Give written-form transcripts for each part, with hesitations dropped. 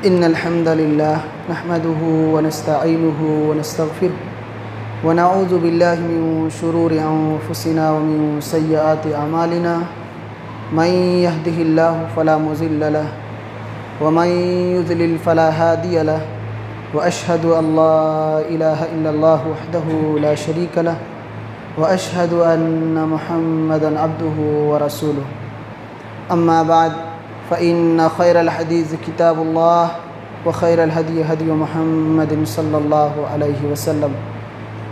إن الحمد لله نحمده ونستعينه ونستغفره ونعوذ بالله من شرور أنفسنا ومن سيئات أعمالنا من يهده الله فلا مضل له ومن يضلل فلا هادي له وأشهد أن لا إله إلا الله وحده لا شريك له وأشهد أن محمدًا عبده ورسوله أما بعد فإن خير الحديث كتاب الله وخير الهدي هدي محمد صلى الله عليه وسلم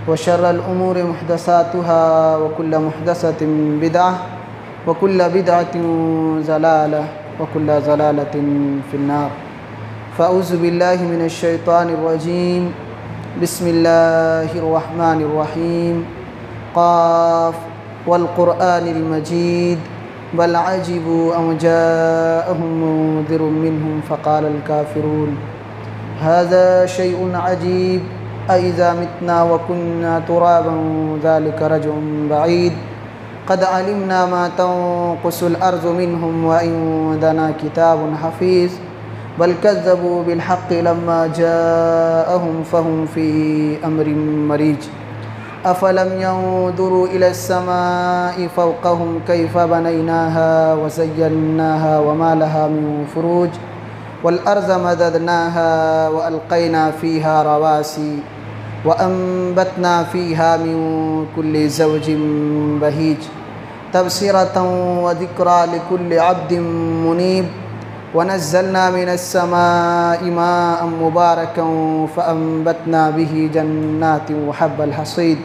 وشر الأمور محدثاتها وكل محدثة بدعة وكل بدعة ضلالة وكل ضلالة في النار. فأعوذ بالله من الشيطان الرجيم. بسم الله الرحمن الرحيم. قاف والقرآن المجيد بل عجبوا أن جاءهم منذر منهم فقال الكافرون هذا شيء عجيب أإذا متنا وكنا ترابا ذلك رجع بعيد قد علمنا ما تنقص الأرض منهم وعندنا كتاب حفيظ بل كذبوا بالحق لما جاءهم فهم في أمر مريج أفلم ينظروا إلى السماء فوقهم كيف بنيناها وزيناها وما لها من فروج والأرض مددناها وألقينا فيها رواسي وأنبتنا فيها من كل زوج بهيج تبصرة وذكرى لكل عبد منيب ونزلنا من السماء ماء مباركا فأنبتنا به جنات وحب الحصيد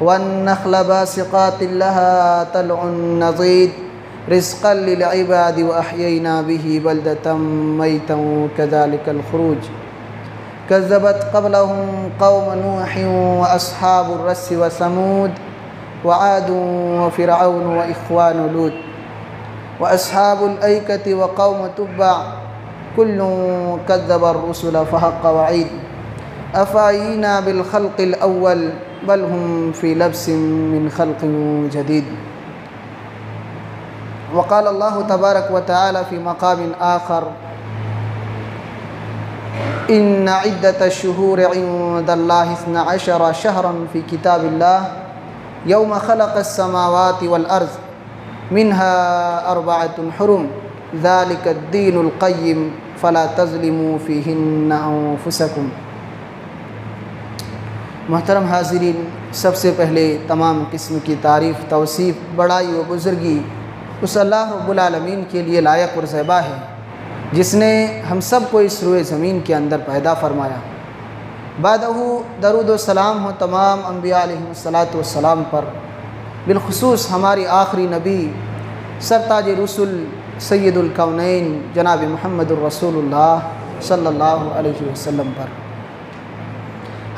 والنخل باسقات لها طلع نضيد رزقا للعباد وأحيينا به بلدة ميتا كذلك الخروج كذبت قبلهم قوم نوح وأصحاب الرس وثمود وعاد وفرعون وإخوان لوط وأصحاب الأيكة وقوم تبع كل كذب الرسل فحق وعيد أفعينا بالخلق الأول بل هم في لبس من خلق جديد. وقال الله تبارك وتعالى في مقام آخر إن عدة الشهور عند الله 12 شهرا في كتاب الله يوم خلق السماوات والأرض منها 4 حرم ذلك الدين القيم فلا تظلموا فيهن أنفسكم. محترم حاضرین، سب سے پہلے تمام قسم کی تعریف، توصیف، بڑائی و بزرگی اس اللہ رب العالمین کے لیے لائق اور زیبا ہے جس نے ہم سب کو اس روئے زمین کے اندر پیدا فرمایا. بعدہ درود و سلام ہو تمام انبیاء علیہ السلام پر، بالخصوص ہماری آخری نبی سرتاج رسول سید الکونین جناب محمد الرسول اللہ صلی اللہ علیہ وسلم پر.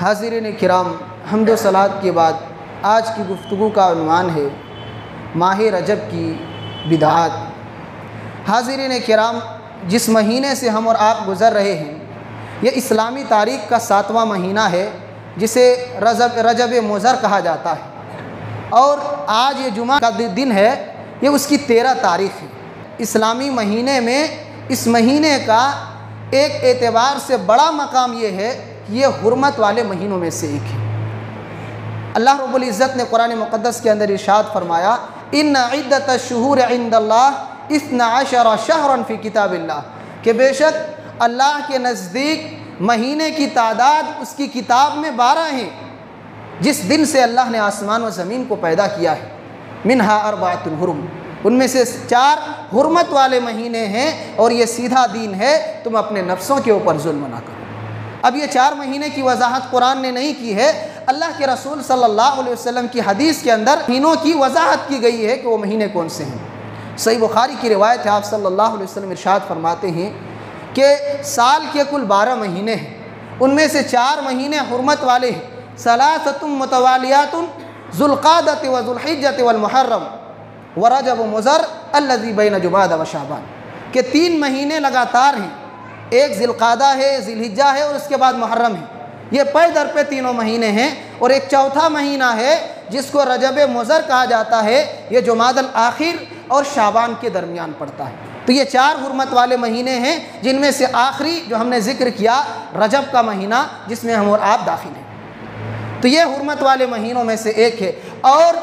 حاضرین کرام، حمد و صلوات کے بعد آج کی گفتگو کا عنوان ہے ماہ رجب کی بدعات. حاضرین کرام، جس مہینے سے ہم اور آپ گزر رہے ہیں یہ اسلامی تاریخ کا 7واں مہینہ ہے جسے رجب مضر کہا جاتا ہے، اور آج یہ جمعہ کا دن ہے، یہ اس کی 13 تاریخ ہے. اسلامی مہینے میں اس مہینے کا ایک اعتبار سے بڑا مقام یہ ہے کہ یہ حرمت والے مہینوں میں سے ایک ہے. اللہ رب العزت نے قرآن مقدس کے اندر ارشاد فرمایا ان عدت الشہور عند اللہ 12 شہرا فی کتاب اللہ، کہ بے شک اللہ کے نزدیک مہینے کی تعداد اس کی کتاب میں 12 ہیں جس دن سے اللہ نے آسمان و زمین کو پیدا کیا ہے. منہا 4 حرم، ان میں سے 4 حرمت والے مہینے ہیں، اور یہ سیدھا دین ہے تم اپنے نفسوں کے اوپر ظلم نہ کرو. اب یہ 4 مہینے کی وضاحت قرآن نے نہیں کی ہے، اللہ کے رسول صلی اللہ علیہ وسلم کی حدیث کے اندر مہینوں کی وضاحت کی گئی ہے کہ وہ مہینے کون سے ہیں. صحیح بخاری کی روایت ہے، آپ صلی اللہ علیہ وسلم ارشاد فرماتے ہیں کہ سال کے کل 12 مہینے ہیں، ان میں سے 4 مہینے حرمت والے ہیں. 3 متوالیات ذو القعدۃ و ذو الحجۃ والمحرم ورجب مضر الذی بین جمادی و شعبان، کہ 3 مہینے لگاتار ہیں، ایک ذی القعدہ ہے، ذی الحجہ ہے، اور اس کے بعد محرم ہے. یہ پے در پہ تینوں مہینے ہیں، اور ایک چوتھا مہینہ ہے جس کو رجب مضر کہا جاتا ہے، یہ جمادی الاخر اور شعبان کے درمیان پڑتا ہے. تو یہ 4 حرمت والے مہینے ہیں، جن میں سے آخری جو ہم نے ذکر کیا رجب کا مہینہ، جس میں ہم اور آپ داخل ہیں، تو یہ حرمت والے مہینوں میں سے ایک ہے۔ اور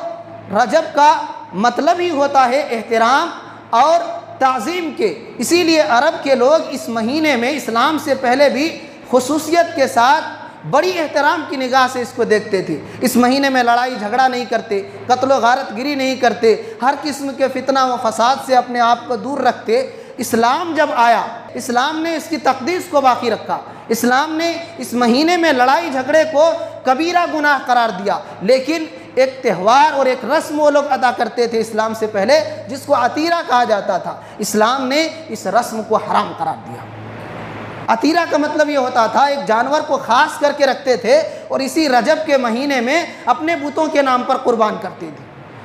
رجب کا مطلب ہی ہوتا ہے احترام اور تعظیم کے، اسی لیے عرب کے لوگ اس مہینے میں اسلام سے پہلے بھی خصوصیت کے ساتھ بڑی احترام کی نگاہ سے اس کو دیکھتے تھے۔ اس مہینے میں لڑائی جھگڑا نہیں کرتے، قتل و غارت گری نہیں کرتے، ہر قسم کے فتنہ و فساد سے اپنے آپ کو دور رکھتے۔ اسلام جب آیا، اسلام نے اس کی تقدیس کو باقی رکھا، اسلام نے اس مہینے میں لڑائی جھگڑے کو کبیرہ گناہ قرار دیا، لیکن ایک تہوار اور ایک رسم وہ لوگ ادا کرتے تھے اسلام سے پہلے، جس کو عطیرہ کہا جاتا تھا، اسلام نے اس رسم کو حرام قرار دیا۔ عطیرہ کا مطلب یہ ہوتا تھا ایک جانور کو خاص کر کے رکھتے تھے اور اسی رجب کے مہینے میں اپنے بتوں کے نام پر قربان کرتے تھے۔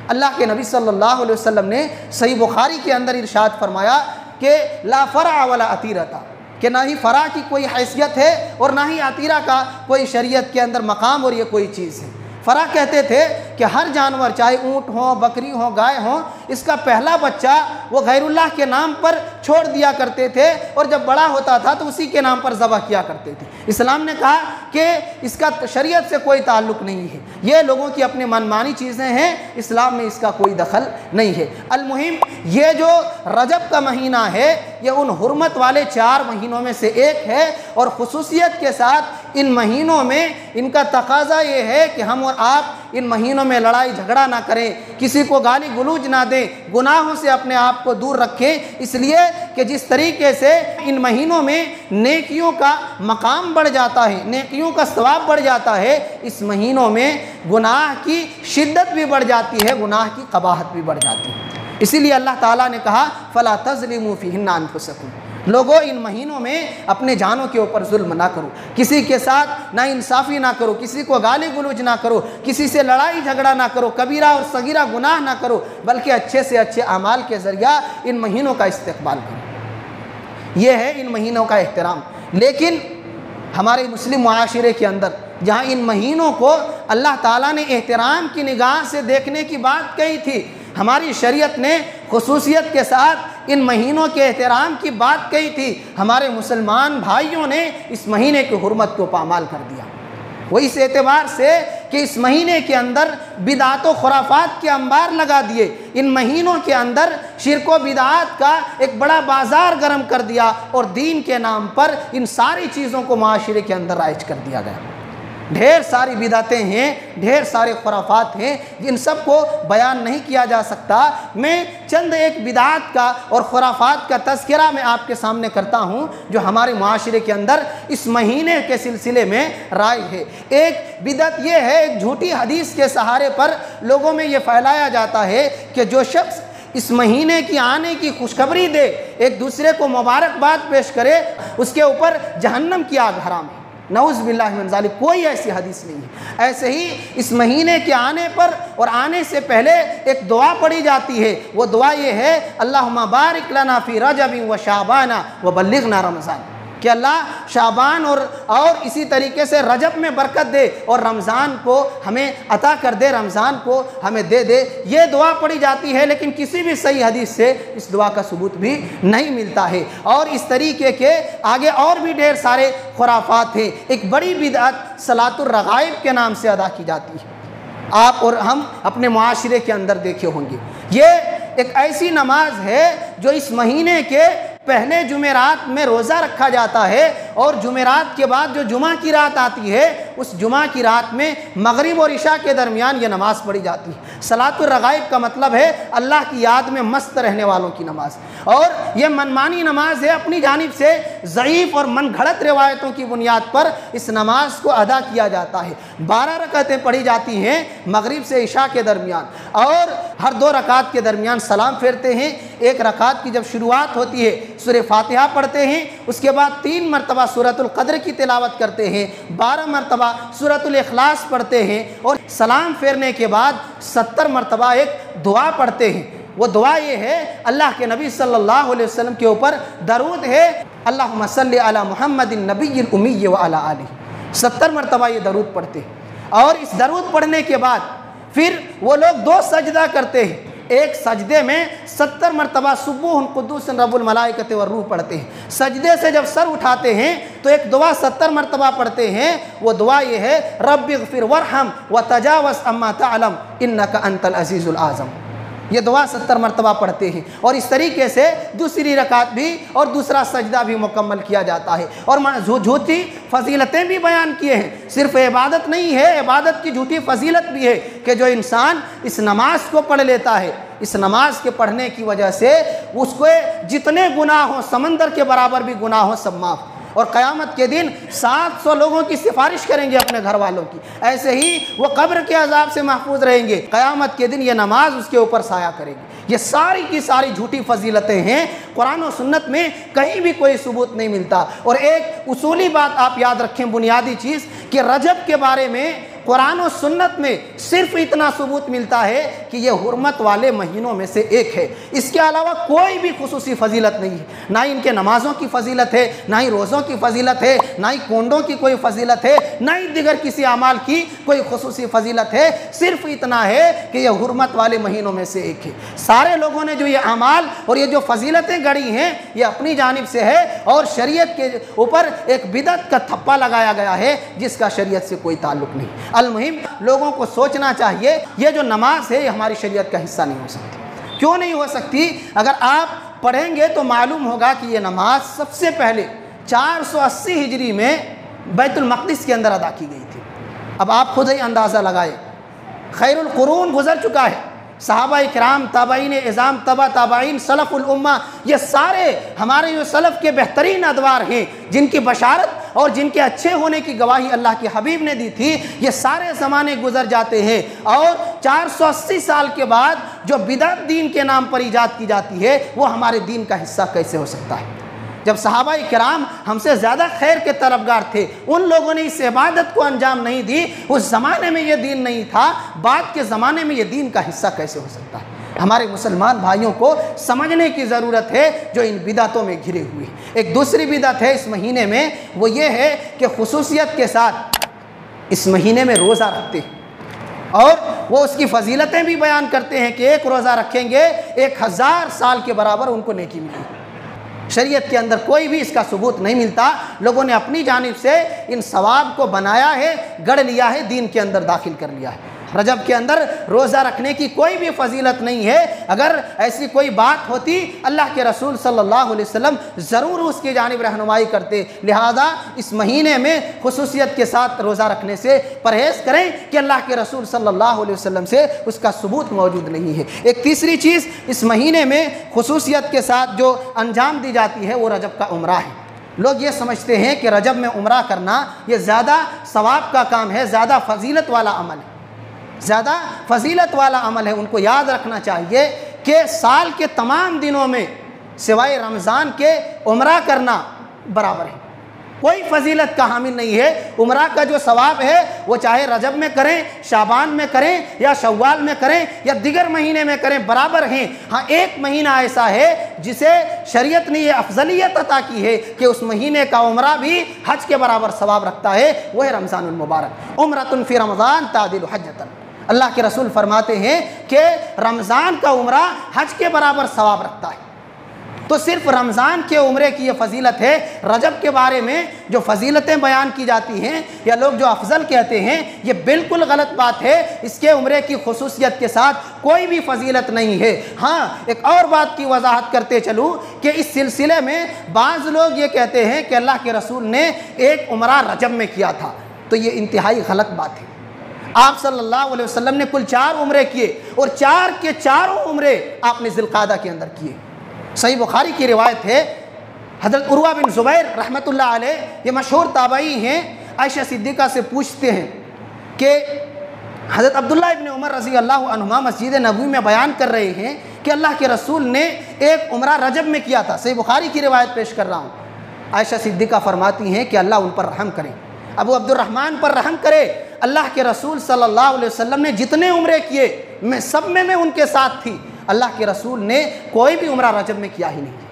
اللہ کے نبی صلی اللہ علیہ وسلم نے صحیح بخاری کے اندر ارشاد فرمایا کہ لا فرع ولا عطیرۃ، کہ نہ ہی فرع کی کوئی حیثیت ہے اور نہ ہی عطیرہ کا کوئی شریعت کے اندر مقام اور یہ کوئی چیز ہے۔ فرع کہتے تھے کہ ہر جانور، چاہے اونٹ ہو، بکری ہو، گائے ہوں، اس کا پہلا بچہ وہ غیر اللہ کے نام پر چھوڑ دیا کرتے تھے اور جب بڑا ہوتا تھا تو اسی کے نام پر ذبح کیا کرتے تھے۔ اسلام نے کہا کہ اس کا شریعت سے کوئی تعلق نہیں ہے، یہ لوگوں کی اپنے منمانی چیزیں ہیں، اسلام میں اس کا کوئی دخل نہیں ہے۔ المہم یہ جو رجب کا مہینہ ہے یہ ان حرمت والے 4 مہینوں میں سے ایک ہے، اور خصوصیت کے ساتھ ان مہینوں میں ان کا تقاضا یہ ہے کہ ہم اور آپ ان مہینوں میں لڑائی جھگڑا نہ کریں، کسی کو گالی گلوچ نہ دیں، گناہوں سے اپنے آپ کو دور رکھیں، اس لیے کہ جس طریقے سے ان مہینوں میں نیکیوں کا مقام بڑھ جاتا ہے، نیکیوں کا ثواب بڑھ جاتا ہے، اس مہینوں میں گناہ کی شدت بھی بڑھ جاتی ہے، گناہ کی قباحت بھی بڑھ جاتی ہے۔ اسی لیے اللہ تعالیٰ نے کہا فَلَا تَظْلِمُوا فِيهِنَّ أَنفُسَكُمْ، لوگوں ان مہینوں میں اپنے جانوں کے اوپر ظلم نہ کرو، کسی کے ساتھ نا انصافی نہ کرو، کسی کو گالی گلوچ نہ کرو، کسی سے لڑائی جھگڑا نہ کرو، کبیرہ اور صغیرہ گناہ نہ کرو، بلکہ اچھے سے اچھے اعمال کے ذریعہ ان مہینوں کا استقبال کرو۔ یہ ہے ان مہینوں کا احترام۔ لیکن ہمارے مسلم معاشرے کے اندر جہاں ان مہینوں کو اللہ تعالیٰ نے احترام کی نگاہ سے دیکھنے کی بات کہی تھی، ہماری شریعت نے خصوصیت کے ساتھ ان مہینوں کے احترام کی بات کہی تھی، ہمارے مسلمان بھائیوں نے اس مہینے کی حرمت کو پامال کر دیا۔ وہ اس اعتبار سے کہ اس مہینے کے اندر بدعات و خرافات کے انبار لگا دیے، ان مہینوں کے اندر شرک و بدعات کا ایک بڑا بازار گرم کر دیا، اور دین کے نام پر ان ساری چیزوں کو معاشرے کے اندر رائج کر دیا گیا۔ ڈھیر ساری بدعتیں ہیں، ڈھیر سارے خرافات ہیں، جن سب کو بیان نہیں کیا جا سکتا۔ میں چند ایک بدعات کا اور خرافات کا تذکرہ میں آپ کے سامنے کرتا ہوں جو ہمارے معاشرے کے اندر اس مہینے کے سلسلے میں رائج ہے۔ ایک بدعت یہ ہے، ایک جھوٹی حدیث کے سہارے پر لوگوں میں یہ پھیلایا جاتا ہے کہ جو شخص اس مہینے کی آنے کی خوشخبری دے، ایک دوسرے کو مبارکباد پیش کرے، اس کے اوپر جہنم کی آگ حرام ہے۔ نعوذ باللہ من ذالک، کوئی ایسی حدیث نہیں ہے۔ ایسے ہی اس مہینے کے آنے پر اور آنے سے پہلے ایک دعا پڑھی جاتی ہے، وہ دعا یہ ہے اللہم بارک لنا فی رجب و شعبان و بلغنا رمضان، کہ اللہ شعبان اور اسی طریقے سے رجب میں برکت دے اور رمضان کو ہمیں عطا کر دے، رمضان کو ہمیں دے دے۔ یہ دعا پڑھی جاتی ہے، لیکن کسی بھی صحیح حدیث سے اس دعا کا ثبوت بھی نہیں ملتا ہے۔ اور اس طریقے کے آگے اور بھی ڈھیر سارے خرافات ہیں۔ ایک بڑی بدعت صلاۃ الرغائب کے نام سے ادا کی جاتی ہے، آپ اور ہم اپنے معاشرے کے اندر دیکھے ہوں گے۔ یہ ایک ایسی نماز ہے جو اس مہینے کے پہلے جمعرات میں روزہ رکھا جاتا ہے، اور جمعرات کے بعد جو جمعہ کی رات آتی ہے، اس جمعہ کی رات میں مغرب اور عشاء کے درمیان یہ نماز پڑھی جاتی ہے۔ صلاۃ الرغائب کا مطلب ہے اللہ کی یاد میں مست رہنے والوں کی نماز، اور یہ منمانی نماز ہے، اپنی جانب سے ضعیف اور من گھڑت روایتوں کی بنیاد پر اس نماز کو ادا کیا جاتا ہے۔ 12 رکعتیں پڑھی جاتی ہیں مغرب سے عشاء کے درمیان، اور ہر 2 رکعت کے درمیان سلام پھیرتے ہیں۔ ایک رکعت کی جب شروعات ہوتی ہے سورہ فاتحہ پڑھتے ہیں، اس کے بعد 3 مرتبہ سورۃ القدر کی تلاوت کرتے ہیں، 12 مرتبہ سورۃ الاخلاص پڑھتے ہیں، اور سلام پھیرنے کے بعد 70 مرتبہ ایک دعا پڑھتے ہیں۔ وہ دعا یہ ہے، اللہ کے نبی صلی اللہ علیہ وسلم کے اوپر درود ہے، اللہم صلی علی محمد النبی الامی وعلی آلہ، 70 مرتبہ یہ درود پڑھتے ہیں۔ اور اس درود پڑھنے کے بعد پھر وہ لوگ 2 سجدہ کرتے ہیں۔ ایک سجدے میں 70 مرتبہ سبوح قدوس رب الملائکۃ والروح پڑھتے ہیں۔ سجدے سے جب سر اٹھاتے ہیں تو ایک دعا 70 مرتبہ پڑھتے ہیں، وہ دعا یہ ہے رب اغفر وارحم وتجاوز عما تعلم انک انت العزیز الاعظم۔ یہ دعا 70 مرتبہ پڑھتے ہیں، اور اس طریقے سے دوسری رکعت بھی اور دوسرا سجدہ بھی مکمل کیا جاتا ہے۔ اور جھوٹی فضیلتیں بھی بیان کیے ہیں، صرف عبادت نہیں ہے، عبادت کی جھوٹی فضیلت بھی ہے کہ جو انسان اس نماز کو پڑھ لیتا ہے، اس نماز کے پڑھنے کی وجہ سے اس کو جتنے گناہ ہوں، سمندر کے برابر بھی گناہ ہوں، سب معاف، اور قیامت کے دن 700 لوگوں کی سفارش کریں گے اپنے گھر والوں کی، ایسے ہی وہ قبر کے عذاب سے محفوظ رہیں گے، قیامت کے دن یہ نماز اس کے اوپر سایہ کرے گی۔ یہ ساری کی ساری جھوٹی فضیلتیں ہیں، قرآن و سنت میں کہیں بھی کوئی ثبوت نہیں ملتا۔ اور ایک اصولی بات آپ یاد رکھیں، بنیادی چیز، کہ رجب کے بارے میں قرآن و سنت میں صرف اتنا ثبوت ملتا ہے کہ یہ حرمت والے مہینوں میں سے ایک ہے، اس کے علاوہ کوئی بھی خصوصی فضیلت نہیں ہے، نہ ان کے نمازوں کی فضیلت ہے، نہ ہی روزوں کی فضیلت ہے، نہ ہی کونڈوں کی کوئی فضیلت ہے، نہ ہی دیگر کسی اعمال کی کوئی خصوصی فضیلت ہے، صرف اتنا ہے کہ یہ حرمت والے مہینوں میں سے ایک ہے۔ سارے لوگوں نے جو یہ اعمال اور یہ جو فضیلتیں گڑھی ہیں یہ اپنی جانب سے ہے، اور شریعت کے اوپر ایک بدعت کا تھپا لگایا گیا ہے جس کا شریعت سے کوئی تعلق نہیں۔ المہم لوگوں کو سوچنا چاہیے، یہ جو نماز ہے یہ ہماری شریعت کا حصہ نہیں ہو سکتی۔ کیوں نہیں ہو سکتی؟ اگر آپ پڑھیں گے تو معلوم ہوگا کہ یہ نماز سب سے پہلے 480 ہجری میں بیت المقدس کے اندر ادا کی گئی تھی۔ اب آپ خود ہی اندازہ لگائیں، خیر القرون گزر چکا ہے، صحابہ کرام، تابعین اعظام، تبع تابعین، سلف الامہ، یہ سارے ہمارے جو سلف کے بہترین ادوار ہیں جن کی بشارت اور جن کے اچھے ہونے کی گواہی اللہ کے حبیب نے دی تھی، یہ سارے زمانے گزر جاتے ہیں، اور 480 سال کے بعد جو بدعت دین کے نام پر ایجاد کی جاتی ہے وہ ہمارے دین کا حصہ کیسے ہو سکتا ہے؟ جب صحابہ کرام ہم سے زیادہ خیر کے طلبگار تھے، ان لوگوں نے اس عبادت کو انجام نہیں دی، اس زمانے میں یہ دین نہیں تھا، بعد کے زمانے میں یہ دین کا حصہ کیسے ہو سکتا ہے؟ ہمارے مسلمان بھائیوں کو سمجھنے کی ضرورت ہے جو ان بدعتوں میں گھرے ہوئے ہیں۔ ایک دوسری بدعت ہے اس مہینے میں، وہ یہ ہے کہ خصوصیت کے ساتھ اس مہینے میں روزہ رکھتے ہیں، اور وہ اس کی فضیلتیں بھی بیان کرتے ہیں کہ ایک روزہ رکھیں گے 1000 سال کے برابر ان کو نیکی ملے گی۔ شریعت کے اندر کوئی بھی اس کا ثبوت نہیں ملتا، لوگوں نے اپنی جانب سے ان ثواب کو بنایا ہے، گڑھ لیا ہے، دین کے اندر داخل کر لیا ہے۔ رجب کے اندر روزہ رکھنے کی کوئی بھی فضیلت نہیں ہے، اگر ایسی کوئی بات ہوتی اللہ کے رسول صلی اللہ علیہ وسلم ضرور اس کی جانب رہنمائی کرتے، لہذا اس مہینے میں خصوصیت کے ساتھ روزہ رکھنے سے پرہیز کریں کہ اللہ کے رسول صلی اللہ علیہ وسلم سے اس کا ثبوت موجود نہیں ہے۔ ایک تیسری چیز اس مہینے میں خصوصیت کے ساتھ جو انجام دی جاتی ہے وہ رجب کا عمرہ ہے۔ لوگ یہ سمجھتے ہیں کہ رجب میں عمرہ کرنا یہ زیادہ ثواب کا کام ہے، زیادہ فضیلت والا عمل ہے، زیادہ فضیلت والا عمل ہے۔ ان کو یاد رکھنا چاہیے کہ سال کے تمام دنوں میں سوائے رمضان کے عمرہ کرنا برابر ہے، کوئی فضیلت کا حامل نہیں ہے۔ عمرہ کا جو ثواب ہے وہ چاہے رجب میں کریں، شعبان میں کریں، یا شوال میں کریں، یا دیگر مہینے میں کریں، برابر ہیں۔ ہاں ایک مہینہ ایسا ہے جسے شریعت نے یہ افضلیت عطا کی ہے کہ اس مہینے کا عمرہ بھی حج کے برابر ثواب رکھتا ہے، وہ ہے رمضان المبارک۔ عمرۃ فی رمضان تعدل حجۃ، اللہ کے رسول فرماتے ہیں کہ رمضان کا عمرہ حج کے برابر ثواب رکھتا ہے۔ تو صرف رمضان کے عمرے کی یہ فضیلت ہے۔ رجب کے بارے میں جو فضیلتیں بیان کی جاتی ہیں یا لوگ جو افضل کہتے ہیں، یہ بالکل غلط بات ہے۔ اس کے عمرے کی خصوصیت کے ساتھ کوئی بھی فضیلت نہیں ہے۔ ہاں ایک اور بات کی وضاحت کرتے چلوں کہ اس سلسلے میں بعض لوگ یہ کہتے ہیں کہ اللہ کے رسول نے ایک عمرہ رجب میں کیا تھا، تو یہ انتہائی غلط بات ہے۔ آپ صلی اللہ علیہ وسلم نے کل 4 عمرے کیے، اور 4 کے 4 عمرے آپ نے ذی القعدہ کے اندر کیے۔ صحیح بخاری کی روایت ہے، حضرت عروہ بن زبیر رحمۃ اللہ علیہ، یہ مشہور تابعی ہیں، عائشہ صدیقہ سے پوچھتے ہیں کہ حضرت عبداللہ ابن عمر رضی اللہ عنہما مسجد نبوی میں بیان کر رہے ہیں کہ اللہ کے رسول نے ایک عمرہ رجب میں کیا تھا۔ صحیح بخاری کی روایت پیش کر رہا ہوں۔ عائشہ صدیقہ فرماتی ہیں کہ اللہ ان پر رحم کرے، ابو عبد الرحمن پر رحم کرے۔ اللہ کے رسول صلی اللہ علیہ وسلم نے جتنے عمرے کیے میں سب میں ان کے ساتھ تھی، اللہ کے رسول نے کوئی بھی عمرہ رجب میں کیا ہی نہیں،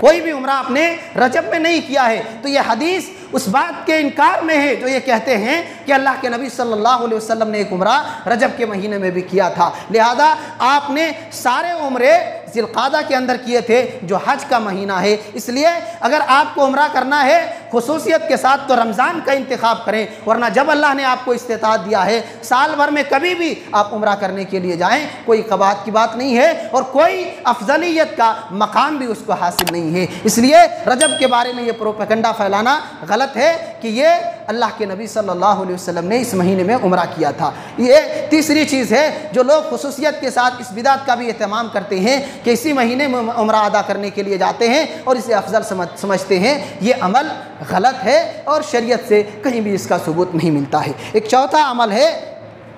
کوئی بھی عمرہ اپنے رجب میں نہیں کیا ہے۔ تو یہ حدیث اس بات کے انکار میں ہیں جو یہ کہتے ہیں کہ اللہ کے نبی صلی اللہ علیہ وسلم نے ایک عمرہ رجب کے مہینے میں بھی کیا تھا، لہذا آپ نے سارے عمرے ذی القعدہ کے اندر کیے تھے جو حج کا مہینہ ہے۔ اس لیے اگر آپ کو عمرہ کرنا ہے خصوصیت کے ساتھ تو رمضان کا انتخاب کریں، ورنہ جب اللہ نے آپ کو استطاعت دیا ہے سال بھر میں کبھی بھی آپ عمرہ کرنے کے لیے جائیں، کوئی قباحت کی بات نہیں ہے اور کوئی افضلیت کا مقام بھی اس کو حاصل نہیں ہے۔ اس لیے رجب کے بارے میں یہ پروپیگنڈا پھیلانا غلط ہے کہ یہ اللہ کے نبی صلی اللہ علیہ وسلم نے اس مہینے میں عمرہ کیا تھا۔ یہ تیسری چیز ہے جو لوگ خصوصیت کے ساتھ اس بدعت کا بھی اہتمام کرتے ہیں کہ اسی مہینے میں عمرہ ادا کرنے کے لیے جاتے ہیں اور اسے افضل سمجھتے ہیں، یہ عمل غلط ہے اور شریعت سے کہیں بھی اس کا ثبوت نہیں ملتا ہے۔ ایک چوتھا عمل ہے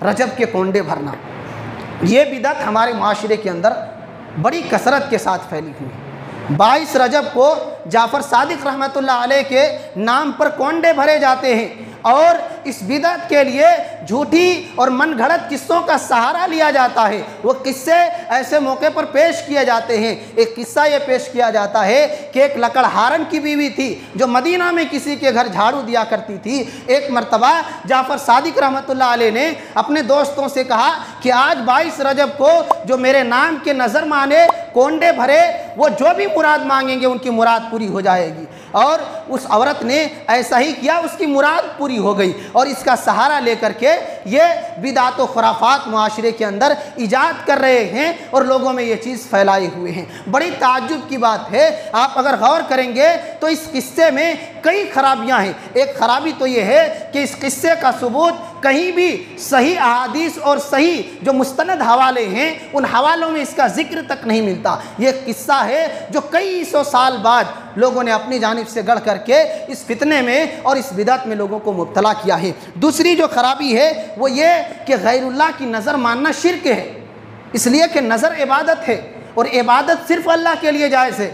رجب کے کونڈے بھرنا۔ یہ بدعت ہمارے معاشرے کے اندر بڑی کثرت کے ساتھ پھیلی ہوئی ہے۔ 22 رجب کو جعفر صادق رحمۃ اللہ علیہ کے نام پر کونڈے بھرے جاتے ہیں اور اس بدعت کے لیے جھوٹی اور من گھڑت قصوں کا سہارا لیا جاتا ہے۔ وہ قصے ایسے موقع پر پیش کیے جاتے ہیں۔ ایک قصہ یہ پیش کیا جاتا ہے کہ ایک لکڑہارن کی بیوی تھی جو مدینہ میں کسی کے گھر جھاڑو دیا کرتی تھی۔ ایک مرتبہ جعفر صادق رحمۃ اللہ علیہ نے اپنے دوستوں سے کہا کہ آج 22 رجب کو جو میرے نام کے نظر مانے کونڈے بھرے وہ جو بھی مراد مانگیں گے ان کی مراد پوری ہو جائے گی، اور اس عورت نے ایسا ہی کیا، اس کی مراد پوری ہو گئی۔ اور اس کا سہارا لے کر کے یہ بدعت و خرافات معاشرے کے اندر ایجاد کر رہے ہیں اور لوگوں میں یہ چیز پھیلائے ہوئے ہیں۔ بڑی تعجب کی بات ہے، آپ اگر غور کریں گے تو اس قصے میں کئی خرابیاں ہیں۔ ایک خرابی تو یہ ہے کہ اس قصے کا ثبوت کہیں بھی صحیح احادیث اور صحیح جو مستند حوالے ہیں ان حوالوں میں اس کا ذکر تک نہیں ملتا۔ یہ قصہ ہے جو کئی سو سال بعد لوگوں نے اپنی جانب سے گڑھ کر کے اس فتنے میں اور اس بدعت میں لوگوں کو مبتلا کیا ہے۔ دوسری جو خرابی ہے وہ یہ کہ غیر اللہ کی نظر ماننا شرک ہے، اس لیے کہ نظر عبادت ہے اور عبادت صرف اللہ کے لیے جائز ہے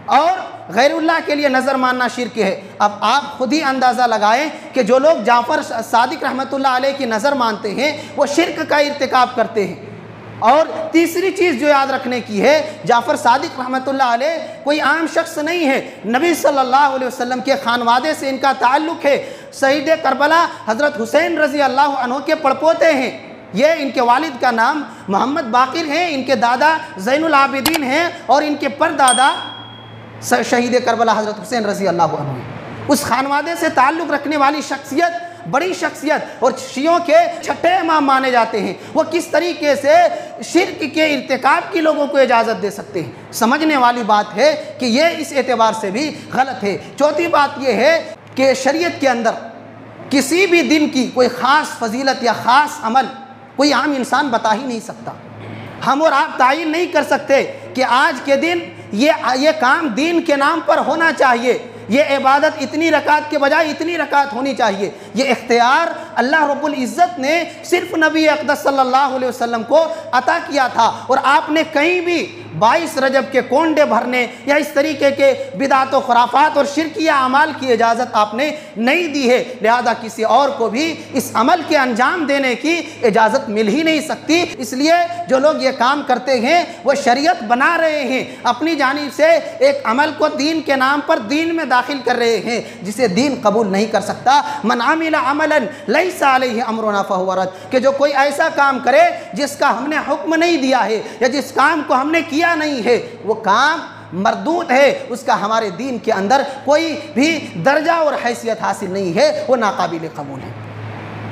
اور غیر اللہ کے لیے نظر ماننا شرک ہے۔ اب آپ خود ہی اندازہ لگائیں کہ جو لوگ جعفر صادق رحمۃ اللہ علیہ کی نظر مانتے ہیں وہ شرک کا ارتکاب کرتے ہیں۔ اور تیسری چیز جو یاد رکھنے کی ہے، جعفر صادق رحمۃ اللہ علیہ کوئی عام شخص نہیں ہے، نبی صلی اللہ علیہ وسلم کے خانوادے سے ان کا تعلق ہے۔ شہید کربلا حضرت حسین رضی اللہ عنہ کے پڑپوتے ہیں۔ یہ ان کے والد کا نام محمد باقر ہیں، ان کے دادا زین العابدین ہیں اور ان کے پردادا شہید کربلا حضرت حسین رضی اللہ عنہ ہیں۔ اس خانوادے سے تعلق رکھنے والی شخصیت، بڑی شخصیت اور شیعوں کے چھٹے امام مانے جاتے ہیں، وہ کس طریقے سے شرک کے ارتکاب کی لوگوں کو اجازت دے سکتے ہیں؟ سمجھنے والی بات ہے کہ یہ اس اعتبار سے بھی غلط ہے۔ چوتھی بات یہ ہے کہ شریعت کے اندر کسی بھی دن کی کوئی خاص فضیلت یا خاص عمل کوئی عام انسان بتا ہی نہیں سکتا۔ ہم اور آپ تعین نہیں کر سکتے کہ آج کے دن یہ کام دین کے نام پر ہونا چاہیے، یہ عبادت اتنی رکعت کے بجائے اتنی رکعت ہونی چاہیے۔ یہ اختیار اللہ رب العزت نے صرف نبی اقدس صلی اللہ علیہ وسلم کو عطا کیا تھا، اور آپ نے کہیں بھی 22 رجب کے کونڈے بھرنے یا اس طریقے کے بدعت و خرافات اور شرکیہ اعمال کی اجازت آپ نے نہیں دی ہے، لہذا کسی اور کو بھی اس عمل کے انجام دینے کی اجازت مل ہی نہیں سکتی۔ اس لیے جو لوگ یہ کام کرتے ہیں وہ شریعت بنا رہے ہیں، اپنی جانب سے ایک عمل کو دین کے نام پر دین میں داخل کر رہے ہیں جسے دین قبول نہیں کر سکتا۔ من عمل عملا لیس علیہ امرنا فہو رد، کہ جو کوئی ایسا کام کرے جس کا ہم نے حکم نہیں دیا ہے یا جس کام کو ہم نے کیا نہیں ہے وہ کام مردود ہے، اس کا ہمارے دین کے اندر کوئی بھی درجہ اور حیثیت حاصل نہیں ہے، وہ ناقابل قبول ہے۔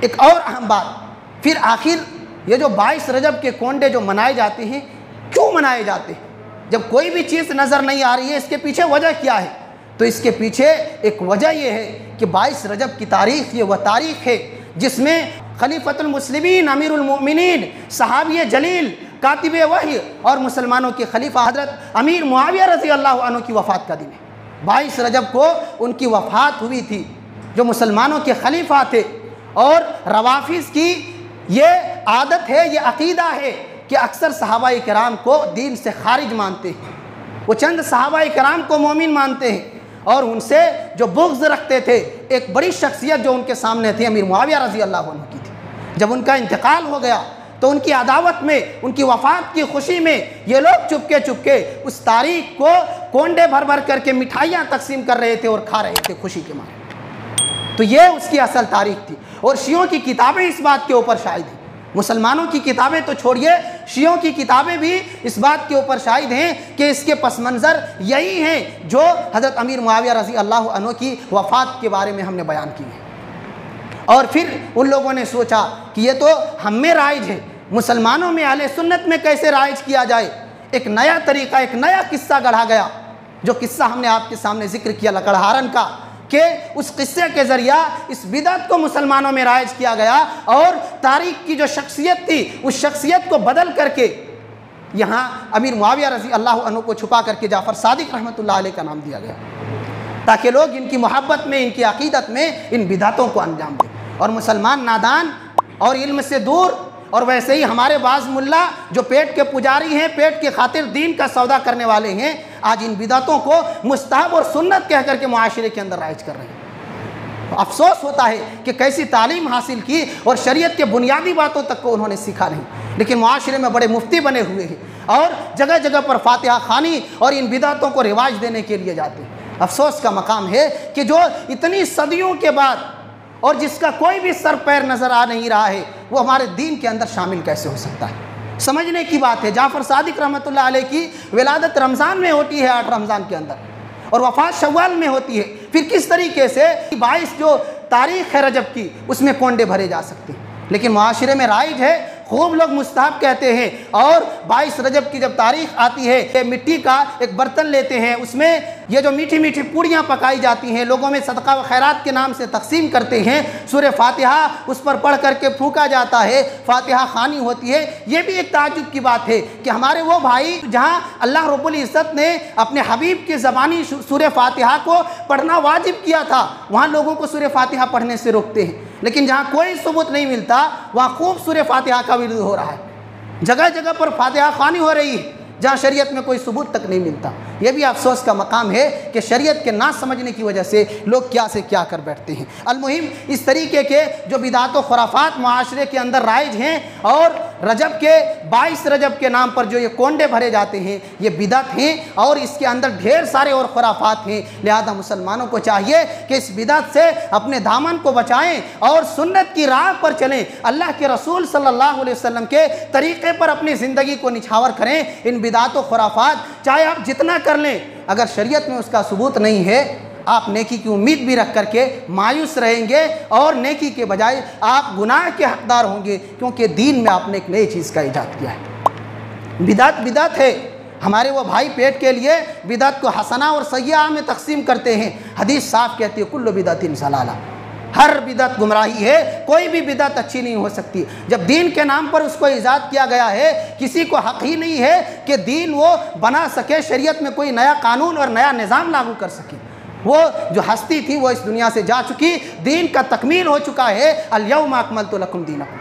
ایک اور اہم بات، پھر آخر یہ جو 22 رجب کے کونڈے جو منائے جاتے ہیں کیوں منائے جاتے ہیں؟ جب کوئی بھی چیز نظر نہیں آ رہی ہے، اس کے پیچھے وجہ کیا ہے؟ تو اس کے پیچھے ایک وجہ یہ ہے کہ 22 رجب کی تاریخ یہ وہ تاریخ ہے جس میں خلیفۃ المسلمین امیر المؤمنین صحابی جلیل کاتب وحی اور مسلمانوں کے خلیفہ حضرت امیر معاویہ رضی اللہ عنہ کی وفات کا دن ہے۔ 22 رجب کو ان کی وفات ہوئی تھی، جو مسلمانوں کے خلیفہ تھے۔ اور روافظ کی یہ عادت ہے، یہ عقیدہ ہے کہ اکثر صحابہ کرام کو دین سے خارج مانتے ہیں، وہ چند صحابہ کرام کو مومن مانتے ہیں اور ان سے جو بغض رکھتے تھے۔ ایک بڑی شخصیت جو ان کے سامنے تھی امیر معاویہ رضی اللہ عنہ کی تھی۔ جب ان کا انتقال ہو گیا تو ان کی عداوت میں، ان کی وفات کی خوشی میں یہ لوگ چپکے اس تاریخ کو کونڈے بھر بھر کر کے مٹھائیاں تقسیم کر رہے تھے اور کھا رہے تھے خوشی کے مارے۔ تو یہ اس کی اصل تاریخ تھی، اور شیعوں کی کتابیں اس بات کے اوپر شاہد ہیں۔ مسلمانوں کی کتابیں تو چھوڑیے، شیعوں کی کتابیں بھی اس بات کے اوپر شاہد ہیں کہ اس کے پس منظر یہی ہیں جو حضرت امیر معاویہ رضی اللہ عنہ کی وفات کے بارے میں ہم نے بیان کی ہے۔ اور پھر ان لوگوں نے سوچا کہ یہ تو ہم میں رائج ہے، مسلمانوں میں اہل سنت میں کیسے رائج کیا جائے؟ ایک نیا طریقہ، ایک نیا قصہ گڑھا گیا، جو قصہ ہم نے آپ کے سامنے ذکر کیا لکڑہارن کا، کہ اس قصے کے ذریعہ اس بدعت کو مسلمانوں میں رائج کیا گیا، اور تاریخ کی جو شخصیت تھی اس شخصیت کو بدل کر کے یہاں امیر معاویہ رضی اللہ عنہ کو چھپا کر کے جعفر صادق رحمۃ اللہ علیہ کا نام دیا گیا، تاکہ لوگ ان کی محبت میں، ان کی عقیدت میں ان بدعتوں کو انجام دیں۔ اور مسلمان نادان اور علم سے دور، اور ویسے ہی ہمارے بعض ملا جو پیٹ کے پجاری ہیں، پیٹ کی خاطر دین کا سودا کرنے والے ہیں، آج ان بدعتوں کو مستحب اور سنت کہہ کر کے معاشرے کے اندر رائج کر رہے ہیں۔ افسوس ہوتا ہے کہ کیسی تعلیم حاصل کی اور شریعت کے بنیادی باتوں تک کو انہوں نے سیکھا نہیں، لیکن معاشرے میں بڑے مفتی بنے ہوئے ہیں اور جگہ جگہ پر فاتحہ خوانی اور ان بدعتوں کو رواج دینے کے لیے جاتے ہیں۔ افسوس کا مقام ہے کہ جو اتنی صدیوں کے بعد اور جس کا کوئی بھی سر پیر نظر آ نہیں رہا ہے، وہ ہمارے دین کے اندر شامل کیسے ہو سکتا ہے؟ سمجھنے کی بات ہے۔ جعفر صادق رحمۃ اللہ علیہ کی ولادت رمضان میں ہوتی ہے، 8 رمضان کے اندر، اور وفات شوال میں ہوتی ہے۔ پھر کس طریقے سے 22 جو تاریخ ہے رجب کی، اس میں کونڈے بھرے جا سکتے ہیں؟ لیکن معاشرے میں رائج ہے، خوب لوگ مستحب کہتے ہیں، اور 22 رجب کی جب تاریخ آتی ہے، یہ مٹی کا ایک برتن لیتے ہیں، اس میں یہ جو میٹھی میٹھی پوڑیاں پکائی جاتی ہیں، لوگوں میں صدقہ و خیرات کے نام سے تقسیم کرتے ہیں، سورہ فاتحہ اس پر پڑھ کر کے پھونکا جاتا ہے، فاتحہ خوانی ہوتی ہے۔ یہ بھی ایک تعجب کی بات ہے کہ ہمارے وہ بھائی جہاں اللہ رب العزت نے اپنے حبیب کی زبانی سورہ فاتحہ کو پڑھنا واجب کیا تھا، وہاں لوگوں کو سورہ فاتحہ پڑھنے سے روکتے ہیں، لیکن جہاں کوئی ثبوت نہیں ملتا وہاں خوب سورہ فاتحہ کا ورد ہو رہا ہے، جگہ جگہ پر فاتحہ خوانی ہو رہی ہے جہاں شریعت میں کوئی ثبوت تک نہیں ملتا۔ یہ بھی افسوس کا مقام ہے کہ شریعت کے نہ سمجھنے کی وجہ سے لوگ کیا سے کیا کر بیٹھتے ہیں۔ المہم اس طریقے کے جو بدعات و خرافات معاشرے کے اندر رائج ہیں، اور رجب کے 22 رجب کے نام پر جو یہ کونڈے بھرے جاتے ہیں، یہ بدعت ہیں، اور اس کے اندر ڈھیر سارے اور خرافات ہیں۔ لہذا مسلمانوں کو چاہیے کہ اس بدعت سے اپنے دامن کو بچائیں اور سنت کی راہ پر چلیں، اللہ کے رسول صلی اللہ علیہ وسلم کے طریقے پر اپنی زندگی کو نچھاور کریں۔ ان بدعات و خرافات چاہے آپ جتنا کر لیں، اگر شریعت میں اس کا ثبوت نہیں ہے، آپ نیکی کی امید بھی رکھ کر کے مایوس رہیں گے، اور نیکی کے بجائے آپ گناہ کے حقدار ہوں گے، کیونکہ دین میں آپ نے ایک نئی چیز کا ایجاد کیا ہے۔ بدعت بدعت ہے۔ ہمارے وہ بھائی پیٹ کے لیے بدعت کو حسنہ اور سیئہ میں تقسیم کرتے ہیں۔ حدیث صاف کہتی ہے کل بدعت ضلالہ، ہر بدعت گمراہی ہے، کوئی بھی بدعت اچھی نہیں ہو سکتی۔ جب دین کے نام پر اس کو ایجاد کیا گیا ہے، کسی کو حق ہی نہیں ہے کہ دین وہ بنا سکے، شریعت میں کوئی نیا قانون اور نیا نظام لاگو کر سکے۔ وہ جو ہستی تھی وہ اس دنیا سے جا چکی، دین کا تکمیل ہو چکا ہے۔ الیوم اکملت لکم دینکم،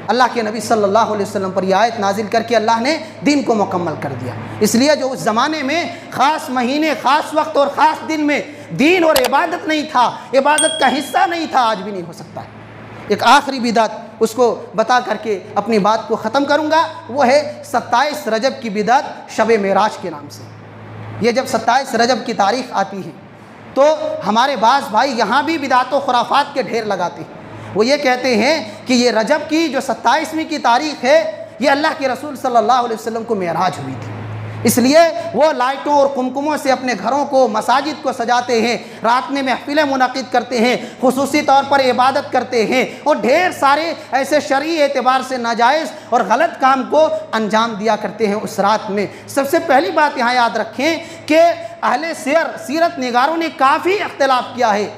اللہ کے نبی صلی اللہ علیہ وسلم پر یہ آیت نازل کر کے اللہ نے دین کو مکمل کر دیا۔ اس لیے جو اس زمانے میں خاص مہینے، خاص وقت اور خاص دن میں دین اور عبادت نہیں تھا، عبادت کا حصہ نہیں تھا، آج بھی نہیں ہو سکتا۔ ایک آخری بدعت اس کو بتا کر کے اپنی بات کو ختم کروں گا، وہ ہے 27 رجب کی بدعت شب معراج کے نام سے۔ یہ جب 27 رجب کی تاریخ آتی ہے تو ہمارے بعض بھائی یہاں بھی بدعت و خرافات کے ڈھیر لگاتے ہیں۔ وہ یہ کہتے ہیں کہ یہ رجب کی جو 27ویں کی تاریخ ہے، یہ اللہ کے رسول صلی اللہ علیہ وسلم کو معراج ہوئی تھی، اس لیے وہ لائٹوں اور قمقموں سے اپنے گھروں کو، مساجد کو سجاتے ہیں، رات میں محفلیں منعقد کرتے ہیں، خصوصی طور پر عبادت کرتے ہیں، اور ڈھیر سارے ایسے شرعی اعتبار سے ناجائز اور غلط کام کو انجام دیا کرتے ہیں اس رات میں۔ سب سے پہلی بات یہاں یاد رکھیں کہ اہل سیرت نگاروں نے کافی اختلاف کیا ہے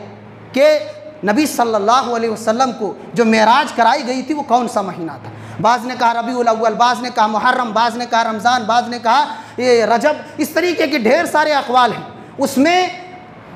کہ نبی صلی اللہ علیہ وسلم کو جو معراج کرائی گئی تھی وہ کون سا مہینہ تھا۔ بعض نے کہا ربیع الاول، بعض نے کہا محرم، بعض نے کہا رمضان، بعض نے کہا یہ رجب، اس طریقے کے ڈھیر سارے اقوال ہیں۔ اس میں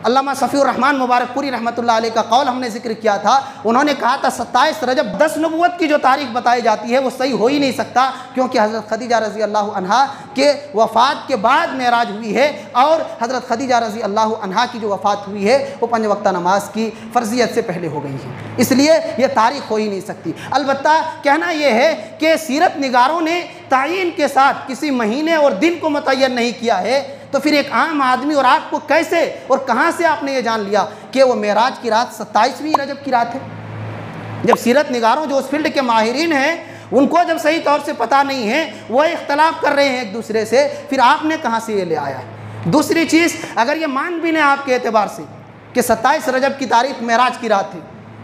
علامہ صفی الرحمن مبارک پوری رحمۃ اللہ علیہ کا قول ہم نے ذکر کیا تھا، انہوں نے کہا تھا 27 رجب 10 نبوت کی جو تاریخ بتائی جاتی ہے وہ صحیح ہو ہی نہیں سکتا، کیونکہ حضرت خدیجہ رضی اللہ عنہا کے وفات کے بعد معراج ہوئی ہے، اور حضرت خدیجہ رضی اللہ عنہا کی جو وفات ہوئی ہے وہ 5 وقتہ نماز کی فرضیت سے پہلے ہو گئی ہے، اس لیے یہ تاریخ ہو ہی نہیں سکتی۔ البتہ کہنا یہ ہے کہ سیرت نگاروں نے تعین کے ساتھ کسی مہینے اور دن کو متعین نہیں کیا ہے، تو پھر ایک عام آدمی اور آپ کو کیسے اور کہاں سے آپ نے یہ جان لیا کہ وہ معراج کی رات 27ویں رجب کی رات ہے؟ جب سیرت نگاروں جو اس فیلڈ کے ماہرین ہیں ان کو جب صحیح طور سے پتہ نہیں ہے، وہ اختلاف کر رہے ہیں ایک دوسرے سے، پھر آپ نے کہاں سے یہ لے آیا ہے؟ دوسری چیز، اگر یہ مان بھی لیں آپ کے اعتبار سے کہ 27 رجب کی تاریخ معراج کی رات تھی،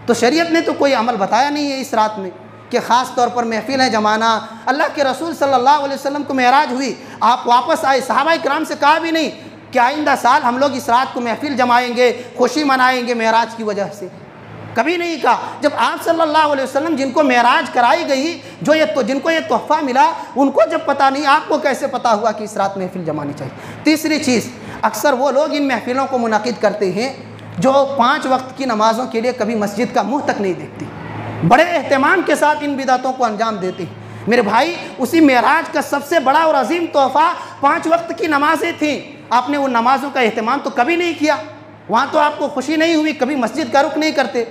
تو شریعت نے تو کوئی عمل بتایا نہیں ہے اس رات میں کہ خاص طور پر محفلیں جمانا۔ اللہ کے رسول صلی اللہ علیہ وسلم کو معراج ہوئی، آپ واپس آئے، صحابہ کرام سے کہا بھی نہیں کہ آئندہ سال ہم لوگ اس رات کو محفل جمائیں گے، خوشی منائیں گے معراج کی وجہ سے، کبھی نہیں کہا۔ جب آپ صلی اللہ علیہ وسلم جن کو معراج کرائی گئی، جن کو یہ تحفہ ملا، ان کو جب پتہ نہیں، آپ کو کیسے پتہ ہوا کہ اس رات محفل جمانی چاہیے؟ تیسری چیز، اکثر وہ لوگ ان محفلوں کو منعقد کرتے ہیں جو 5 وقت کی نمازوں کے لیے کبھی مسجد کا منہ تک نہیں دیکھتی، بڑے اہتمام کے ساتھ ان بدعتوں کو انجام دیتے ہیں۔ میرے بھائی، اسی معراج کا سب سے بڑا اور عظیم تحفہ 5 وقت کی نمازیں تھیں، آپ نے ان نمازوں کا اہتمام تو کبھی نہیں کیا، وہاں تو آپ کو خوشی نہیں ہوئی، کبھی مسجد کا رخ نہیں کرتے۔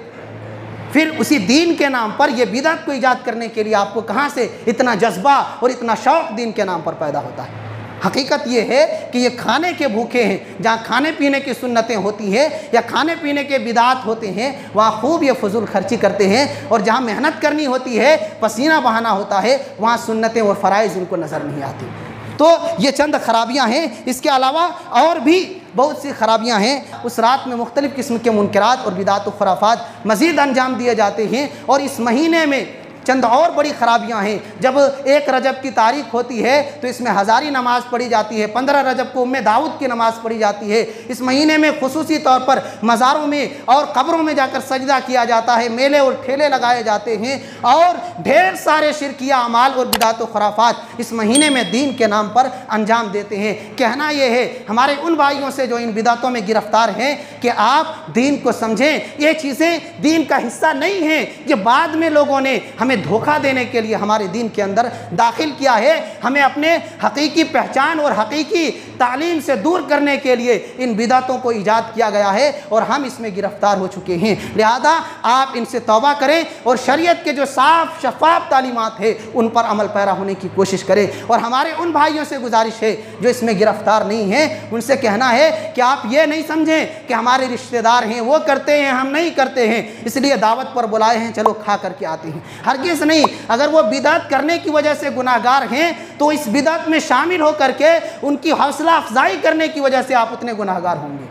پھر اسی دین کے نام پر یہ بدعت کو ایجاد کرنے کے لیے آپ کو کہاں سے اتنا جذبہ اور اتنا شوق دین کے نام پر پیدا ہوتا ہے؟ حقیقت یہ ہے کہ یہ کھانے کے بھوکے ہیں، جہاں کھانے پینے کی سنتیں ہوتی ہیں یا کھانے پینے کے بدعات ہوتے ہیں، وہاں خوب یہ فضول خرچی کرتے ہیں، اور جہاں محنت کرنی ہوتی ہے، پسینہ بہانا ہوتا ہے، وہاں سنتیں اور فرائض ان کو نظر نہیں آتی۔ تو یہ چند خرابیاں ہیں، اس کے علاوہ اور بھی بہت سی خرابیاں ہیں۔ اس رات میں مختلف قسم کے منکرات اور بدعات و خرافات مزید انجام دیے جاتے ہیں، اور اس مہینے میں چند اور بڑی خرابیاں ہیں۔ جب 1 رجب کی تاریخ ہوتی ہے تو اس میں ہزاری نماز پڑھی جاتی ہے، 15 رجب کو ام داؤد کی نماز پڑھی جاتی ہے۔ اس مہینے میں خصوصی طور پر مزاروں میں اور قبروں میں جا کر سجدہ کیا جاتا ہے، میلے اور ٹھیلے لگائے جاتے ہیں، اور ڈھیر سارے شرکیہ اعمال اور بدعات و خرافات اس مہینے میں دین کے نام پر انجام دیتے ہیں۔ کہنا یہ ہے ہمارے ان بھائیوں سے جو ان بدعتوں میں گرفتار ہیں کہ آپ دین کو سمجھیں، یہ چیزیں دین کا حصہ نہیں ہیں، یہ بعد میں لوگوں نے ہمیں دھوکہ دینے کے لیے ہمارے دین کے اندر داخل کیا ہے، ہمیں اپنے حقیقی پہچان اور حقیقی تعلیم سے دور کرنے کے لیے ان بدعتوں کو ایجاد کیا گیا ہے، اور ہم اس میں گرفتار ہو چکے ہیں۔ لہذا آپ ان سے توبہ کریں اور شریعت کے جو صاف شفاف تعلیمات ہیں ان پر عمل پیرا ہونے کی کوشش کریں، اور ہمارے ان بھائیوں سے گزارش ہے جو اس میں گرفتار نہیں ہیں، ان سے کہنا ہے کہ آپ یہ نہیں سمجھیں کہ ہمارے رشتہ دار ہیں، وہ کرتے ہیں ہم نہیں کرتے ہیں، اس لیے دعوت پر بلائے ہیں چلو کھا کر کے آتے ہیں، ہرگز نہیں۔ اگر وہ بدعت کرنے کی وجہ سے گناہ گار ہیں تو اس بدعت میں شامل ہو کر کے ان کی حوصلہ افزائی کرنے کی وجہ سے آپ اتنے گناہ گار ہوں گے،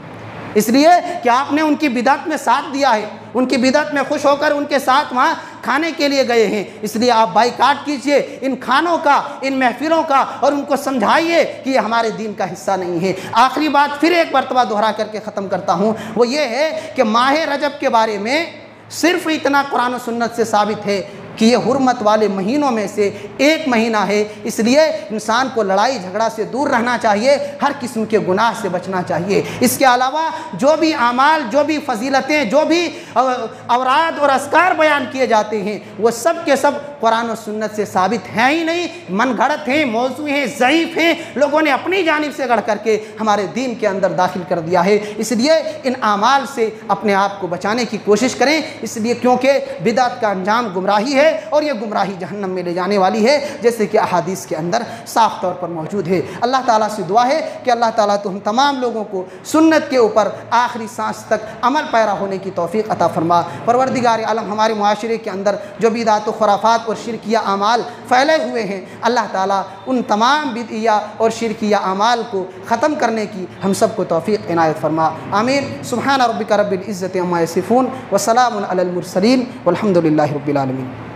اس لیے کہ آپ نے ان کی بدعت میں ساتھ دیا ہے، ان کی بدعت میں خوش ہو کر ان کے ساتھ وہاں کھانے کے لیے گئے ہیں۔ اس لیے آپ بائیکاٹ کیجئے ان کھانوں کا، ان محفلوں کا، اور ان کو سمجھائیے کہ یہ ہمارے دین کا حصہ نہیں ہے۔ آخری بات پھر ایک مرتبہ دہرا کر کے ختم کرتا ہوں، وہ یہ ہے کہ ماہ رجب کے بارے میں صرف اتنا قرآن و سنت سے ثابت ہے کہ یہ حرمت والے مہینوں میں سے ایک مہینہ ہے، اس لیے انسان کو لڑائی جھگڑا سے دور رہنا چاہیے، ہر قسم کے گناہ سے بچنا چاہیے۔ اس کے علاوہ جو بھی اعمال، جو بھی فضیلتیں، جو بھی اوراد اور اذکار بیان کیے جاتے ہیں، وہ سب کے سب قرآن و سنت سے ثابت ہیں ہی نہیں، من گھڑت ہیں، موضوع ہیں، ضعیف ہیں، لوگوں نے اپنی جانب سے گڑھ کر کے ہمارے دین کے اندر داخل کر دیا ہے۔ اس لیے ان اعمال سے اپنے آپ کو بچانے کی کوشش کریں، اس لیے کیونکہ بدعت کا انجام گمراہی ہے، اور یہ گمراہی جہنم میں لے جانے والی ہے، جیسے کہ احادیث کے اندر صاف طور پر موجود ہے۔ اللہ تعالیٰ سے دعا ہے کہ اللہ تعالیٰ تو ہم تمام لوگوں کو سنت کے اوپر آخری سانس تک عمل پیرا ہونے کی توفیق عطا فرما۔ پروردگار عالم، ہمارے معاشرے کے اندر جو بدعات و خرافات اور شرکیہ اعمال پھیلے ہوئے ہیں، اللہ تعالیٰ ان تمام بدعیہ اور شرکیہ اعمال کو ختم کرنے کی ہم سب کو توفیق عنایت فرما، آمین۔ سبحان ربک رب العزت عما یصفون وسلام علی المرسلین والحمد للہ رب العالمین۔